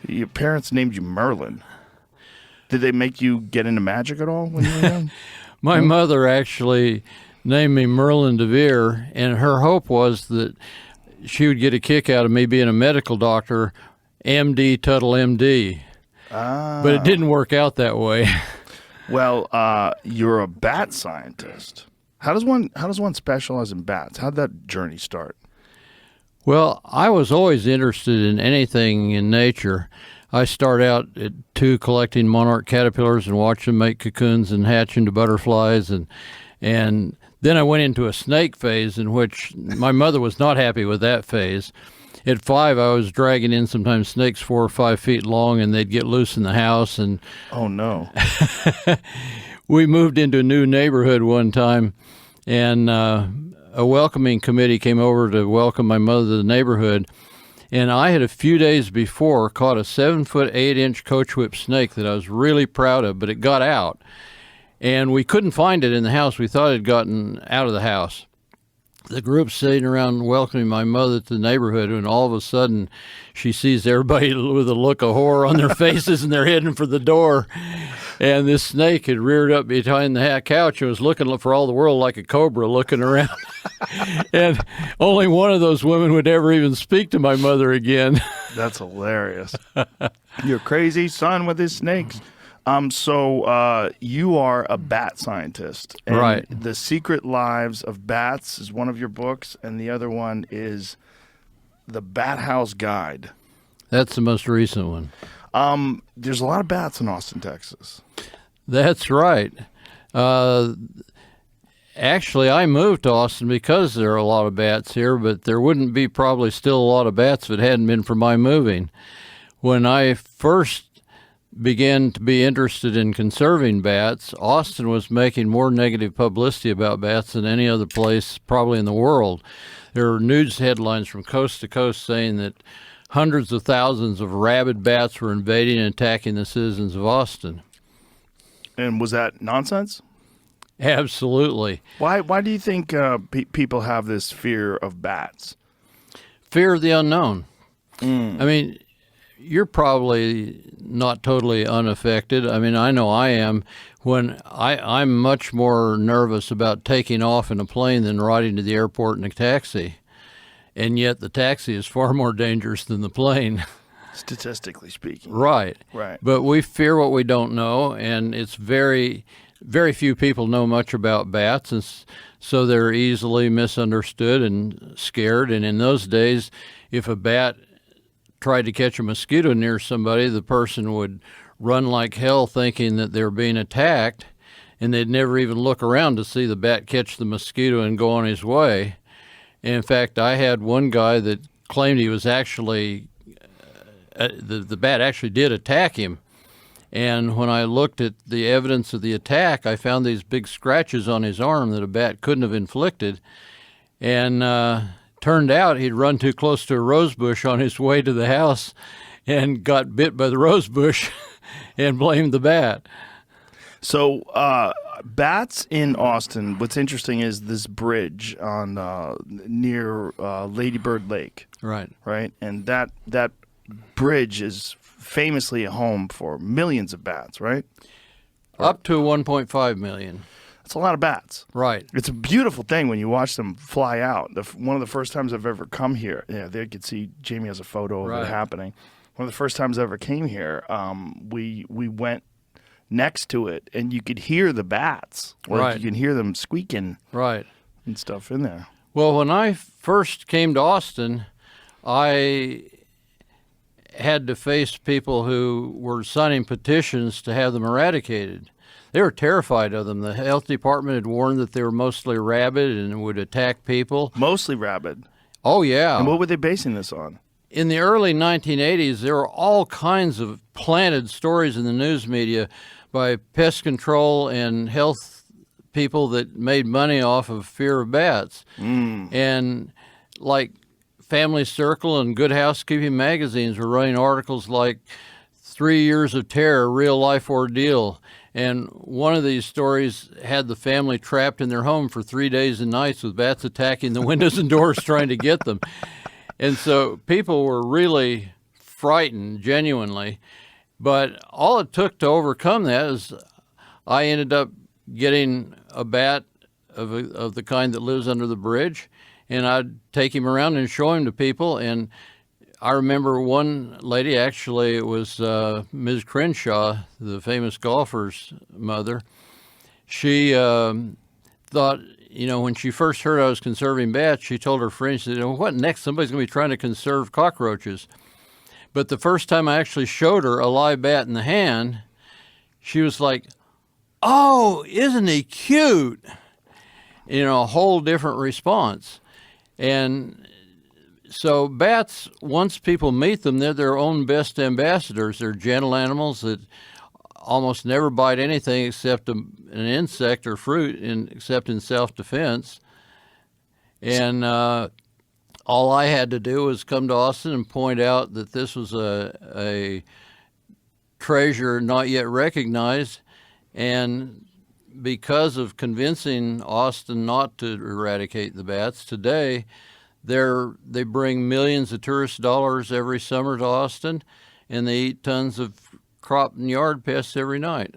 Your parents named you Merlin. Did they make you get into magic at all when you were young? My mother actually named me Merlin DeVere, and her hope was that she would get a kick out of me being a medical doctor, MD Tuttle, MD. But it didn't work out that way. Well, you're a bat scientist. How does one specialize in bats? How did that journey start? Well, I was always interested in anything in nature. I started out at 2 collecting monarch caterpillars and watched them make cocoons and hatch into butterflies, and then I went into a snake phase in which my mother was not happy with that phase. At 5, I was dragging in sometimes snakes 4 or 5 feet long, and they'd get loose in the house. And oh no! We moved into a new neighborhood one time, and a welcoming committee came over to welcome my mother to the neighborhood. And I had a few days before caught a 7-foot 8-inch coach whip snake that I was really proud of, but it got out. And we couldn't find it in the house. We thought it had gotten out of the house. The group's sitting around welcoming my mother to the neighborhood, and all of a sudden she sees everybody with a look of horror on their faces, and they're heading for the door. And this snake had reared up behind the couch and was looking for all the world like a cobra looking around. And only one of those women would ever even speak to my mother again. That's hilarious. Your crazy son with his snakes. So you are a bat scientist. And right. The Secret Lives of Bats is one of your books, and the other one is The Bat House Guide. That's the most recent one. There's a lot of bats in Austin, Texas. That's right. Actually, I moved to Austin because there are a lot of bats here, but there wouldn't be probably still a lot of bats if it hadn't been for my moving. When I first began to be interested in conserving bats, Austin was making more negative publicity about bats than any other place probably in the world. There are news headlines from coast to coast saying that hundreds of thousands of rabid bats were invading and attacking the citizens of Austin. And was that nonsense? Absolutely. Why do you think people have this fear of bats? Fear of the unknown. I mean, you're probably not totally unaffected. I mean, I know I am. When I'm much more nervous about taking off in a plane than riding to the airport in a taxi. And yet the taxi is far more dangerous than the plane. Statistically speaking. Right. Right. But we fear what we don't know, and it's very, very few people know much about bats, and so they're easily misunderstood and scared. And in those days, if a bat tried to catch a mosquito near somebody, the person would run like hell thinking that they're being attacked, and they'd never even look around to see the bat catch the mosquito and go on his way. And in fact, I had one guy that claimed he was actually, the bat actually did attack him. And when I looked at the evidence of the attack, I found these big scratches on his arm that a bat couldn't have inflicted. And turned out he'd run too close to a rose bush on his way to the house and got bit by the rose bush and blamed the bat. So bats in Austin, what's interesting is this bridge on near Lady Bird Lake. Right. Right? And that bridge is famously a home for millions of bats, right? Up to 1.5 million. That's a lot of bats. Right. It's a beautiful thing when you watch them fly out. One of the first times I've ever come here, yeah, there you can see Jamie has a photo of it happening. One of the first times I ever came here, we went next to it, and you could hear the bats. Like you can hear them squeaking and stuff in there. Well, when I first came to Austin, I had to face people who were signing petitions to have them eradicated. They were terrified of them. The health department had warned that they were mostly rabid and would attack people. Mostly rabid? Oh, yeah. And what were they basing this on? In the early 1980s, there were all kinds of planted stories in the news media by pest control and health people that made money off of fear of bats. And like Family Circle and Good Housekeeping magazines were running articles like 3 Years of Terror, Real Life Ordeal. And one of these stories had the family trapped in their home for 3 days and nights with bats attacking the windows and doors trying to get them. And so people were really frightened, genuinely. But all it took to overcome that is I ended up getting a bat of the kind that lives under the bridge, and I'd take him around and show him to people. And I remember one lady, actually, it was Ms. Crenshaw, the famous golfer's mother. She thought, when she first heard I was conserving bats, she told her friends, she said, what next? Somebody's going to be trying to conserve cockroaches. But the first time I actually showed her a live bat in the hand, she was like, oh, isn't he cute? A whole different response. And so bats, once people meet them, they're their own best ambassadors. They're gentle animals that almost never bite anything except an insect or fruit, except in self-defense. And all I had to do was come to Austin and point out that this was a treasure not yet recognized. And because of convincing Austin not to eradicate the bats, today they bring millions of tourist dollars every summer to Austin, and they eat tons of crop and yard pests every night.